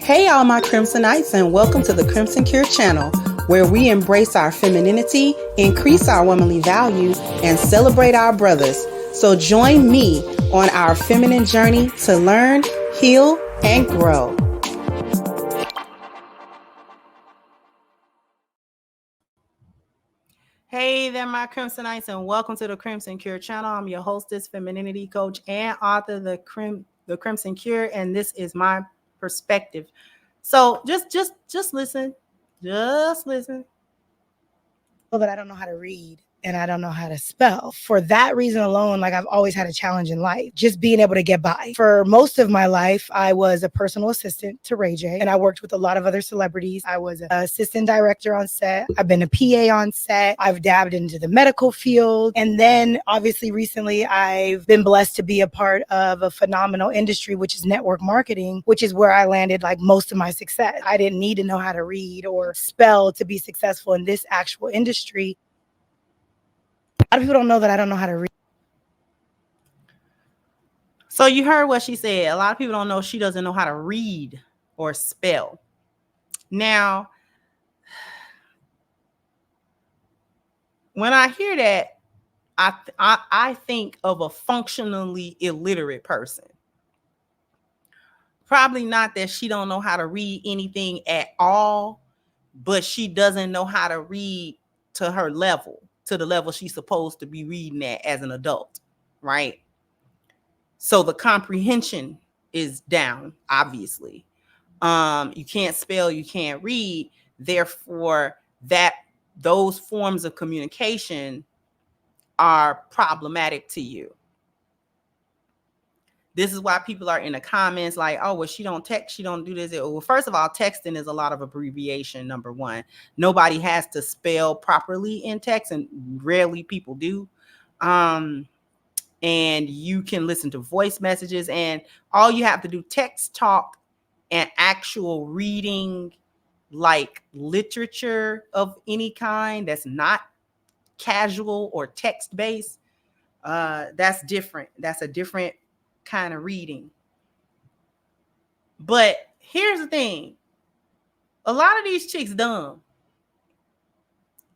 Hey, all my Crimsonites, and welcome to the Crimson Cure channel, where we embrace our femininity, increase our womanly value, and celebrate our brothers. So join me on our feminine journey to learn, heal, and grow. Hey there, my Crimsonites, and welcome to the Crimson Cure channel. I'm your hostess, femininity coach, and author of the Crimson Cure, and this is my perspective. So just listen. Just listen. That I don't know how to read and I don't know how to spell. For that reason alone, I've always had a challenge in life, just being able to get by. For most of my life, I was a personal assistant to Ray J, and I worked with a lot of other celebrities. I was an assistant director on set. I've been a PA on set. I've dabbed into the medical field. And then obviously recently, I've been blessed to be a part of a phenomenal industry, which is network marketing, which is where I landed most of my success. I didn't need to know how to read or spell to be successful in this actual industry. A lot of people don't know that I don't know how to read. So you heard what she said. A lot of people don't know she doesn't know how to read or spell. Now, when I hear that, I think of a functionally illiterate person. Probably not that she don't know how to read anything at all, but she doesn't know how to read to her level, to the level she's supposed to be reading at as an adult, right? So the comprehension is down, obviously. You can't spell, you can't read. Therefore, those forms of communication are problematic to you. This is why people are in the comments like, oh, well, she don't text, she don't do this. Well, first of all, texting is a lot of abbreviation, number one. Nobody has to spell properly in text, and rarely people do. And you can listen to voice messages, and all you have to do, text, talk, and actual reading, like literature of any kind that's not casual or text-based, that's different. That's a different kind of reading. But here's the thing. A lot of these chicks dumb.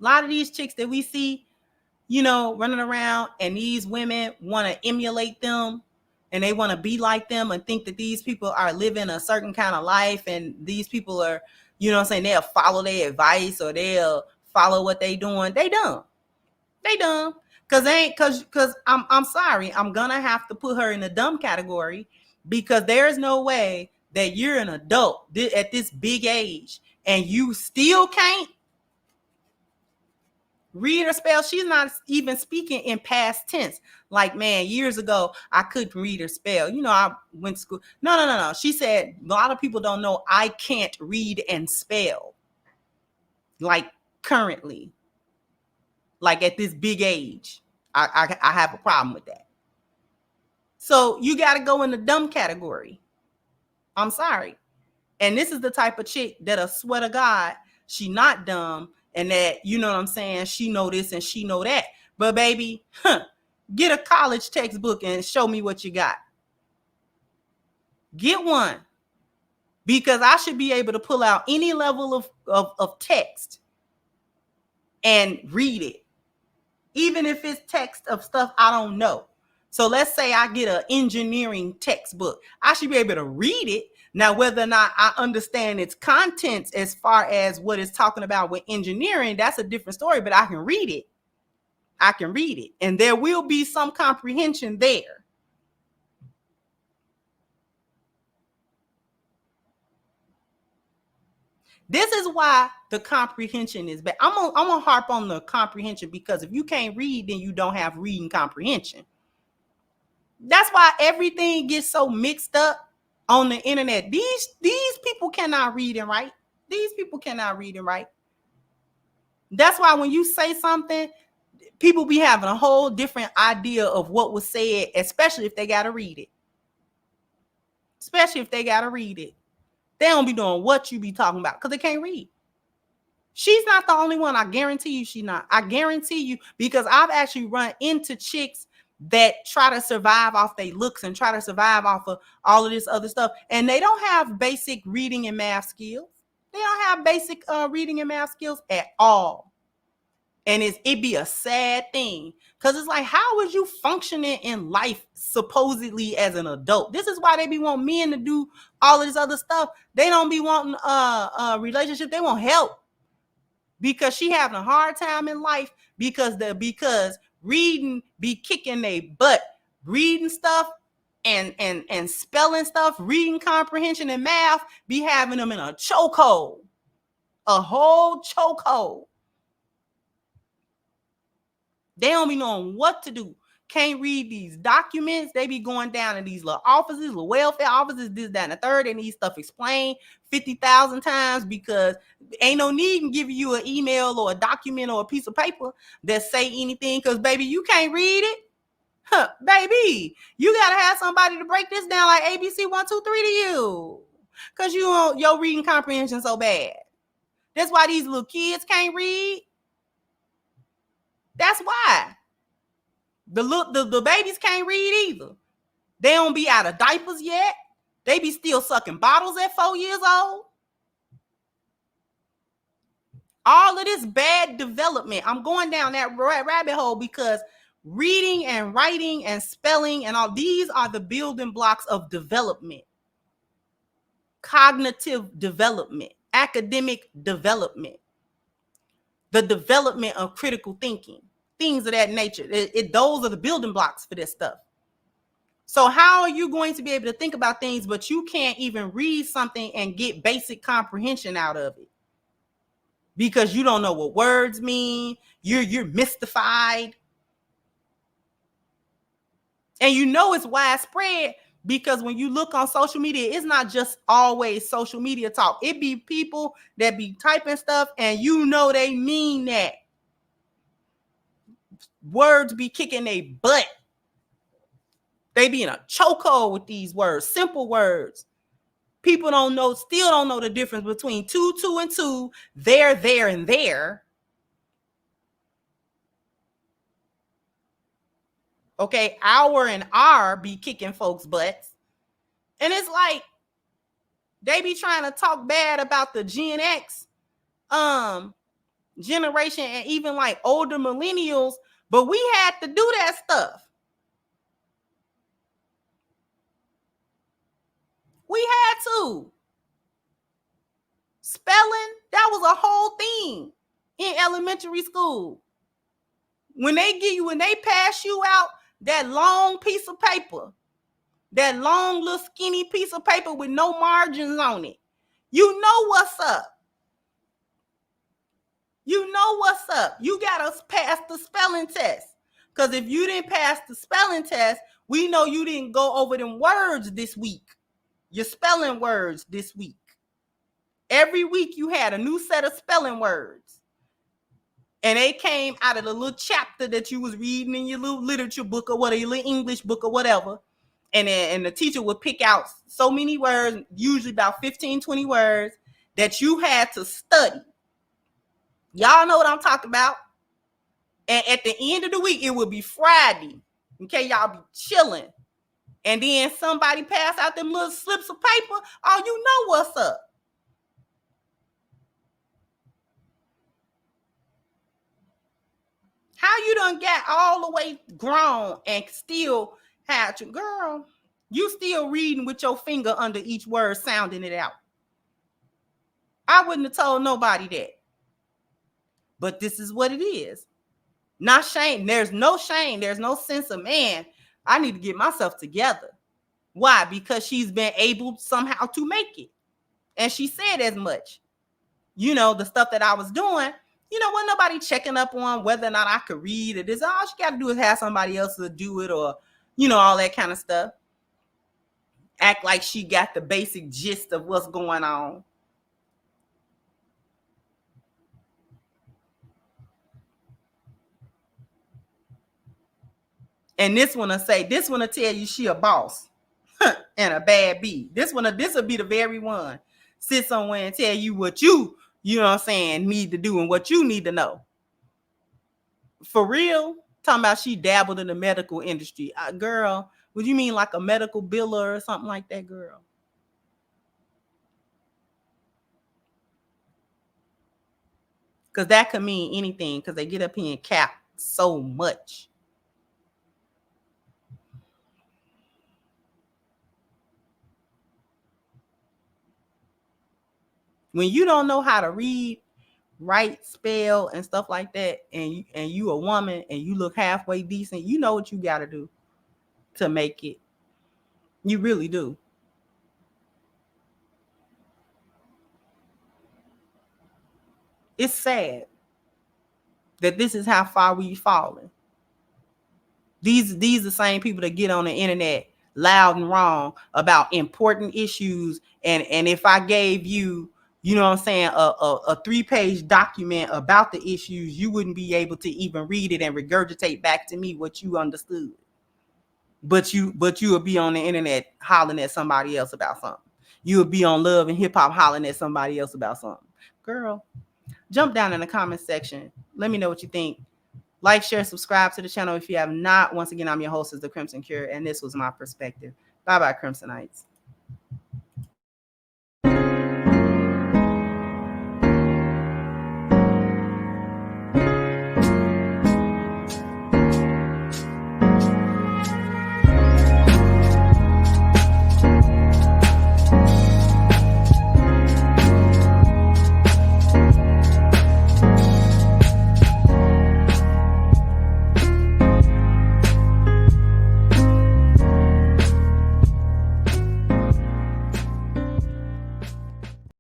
A lot of these chicks that we see, running around, and these women want to emulate them, and they want to be like them and think that these people are living a certain kind of life, and these people are, they'll follow their advice or they'll follow what they doing. They dumb. They dumb. Cause I'm sorry, I'm gonna have to put her in the dumb category, because there's no way that you're an adult at this big age and you still can't read or spell. She's not even speaking in past tense. Like, man, years ago, I couldn't read or spell. I went to school. No. She said, a lot of people don't know I can't read and spell. Like currently. Like at this big age. I have a problem with that. So you got to go in the dumb category. I'm sorry. And this is the type of chick that'll swear to God, she not dumb, and that, she know this and she know that. But baby, get a college textbook and show me what you got. Get one. Because I should be able to pull out any level of text and read it. Even if it's text of stuff I don't know. So let's say I get an engineering textbook. I should be able to read it. Now, whether or not I understand its contents as far as what it's talking about with engineering, that's a different story, but I can read it. I can read it. And there will be some comprehension there. This is why the comprehension is bad. I'm gonna harp on the comprehension, because if you can't read, then you don't have reading comprehension. That's why everything gets so mixed up on the internet. These people cannot read and write. These people cannot read and write. That's why when you say something, people be having a whole different idea of what was said, especially if they got to read it. Especially if they got to read it. They don't be doing what you be talking about because they can't read. She's not the only one. I guarantee you she's not. I guarantee you, because I've actually run into chicks that try to survive off their looks and try to survive off of all of this other stuff. And they don't have basic reading and math skills. They don't have basic reading and math skills at all. And it be a sad thing, because it's like, how is you functioning in life supposedly as an adult? This is why they be wanting men to do all of this other stuff. They don't be wanting a relationship. They want help, because she having a hard time in life because reading be kicking their butt. Reading stuff and spelling stuff, reading comprehension and math be having them in a chokehold, a whole chokehold. They don't be knowing what to do. Can't read these documents. They be going down in these little offices, little welfare offices, this, that, and the third. They need stuff explained 50,000 times, because ain't no need in giving you an email or a document or a piece of paper that say anything, because, baby, you can't read it. Huh, baby, you got to have somebody to break this down like ABC 1, 2, 3 to you, because your reading comprehension so bad. That's why these little kids can't read. That's why the babies can't read either. They don't be out of diapers yet. They be still sucking bottles at 4 years old. All of this bad development. I'm going down that rabbit hole because reading and writing and spelling and all these are the building blocks of development. Cognitive development, academic development, the development of critical thinking, things of that nature. Those are the building blocks for this stuff. So how are you going to be able to think about things, but you can't even read something and get basic comprehension out of it? Because you don't know what words mean. You're mystified. And you know it's widespread, because when you look on social media, it's not just always social media talk. It be people that be typing stuff and you know they mean that. Words be kicking their butt. They be in a chokehold with these words, simple words. People still don't know the difference between two, and two, there, and there. Okay, our and our be kicking folks' butts. And it's like, they be trying to talk bad about the Gen X generation and even like older millennials, but we had to do that stuff. We had to. Spelling, that was a whole thing in elementary school. When they pass you out that long piece of paper, that long little skinny piece of paper with no margins on it, you know what's up. You know what's up. You got to pass the spelling test. Because if you didn't pass the spelling test, we know you didn't go over them words this week. Your spelling words this week. Every week you had a new set of spelling words. And they came out of the little chapter that you was reading in your little literature book or whatever, your little English book or whatever. And the teacher would pick out so many words, usually about 15, 20 words, that you had to study. Y'all know what I'm talking about. And at the end of the week, it would be Friday. Okay, y'all be chilling. And then somebody pass out them little slips of paper. Oh, you know what's up. How you done got all the way grown and still had your girl? You still reading with your finger under each word, sounding it out. I wouldn't have told nobody that. But this is what it is. Not shame. There's no shame. There's no sense of, man, I need to get myself together. Why? Because she's been able somehow to make it. And she said as much. You know, the stuff that I was doing, you know, wasn't nobody checking up on whether or not I could read it. It's all she got to do is have somebody else to do it, or, you know, all that kind of stuff. Act like she got the basic gist of what's going on. And this one will tell you she a boss and a bad bee. This will be the very one. Sit somewhere and tell you what you know what I'm saying, need to do and what you need to know. For real. Talking about she dabbled in the medical industry. Girl, would you mean like a medical biller or something like that, girl? Because that could mean anything, because they get up here and cap so much. When you don't know how to read, write, spell, and stuff like that, and you a woman and you look halfway decent, you know what you got to do to make it. You really do. It's sad that this is how far we've fallen. These the same people that get on the internet loud and wrong about important issues, and if I gave you, you know what I'm saying, a 3-page document about the issues, you wouldn't be able to even read it and regurgitate back to me what you understood. But you would be on the internet hollering at somebody else about something. You would be on Love and Hip Hop hollering at somebody else about something. Girl, jump down in the comment section. Let me know what you think. Like, share, subscribe to the channel if you have not. Once again, I'm your hostess, The Crimson Cure, and this was my perspective. Bye-bye, Crimsonites.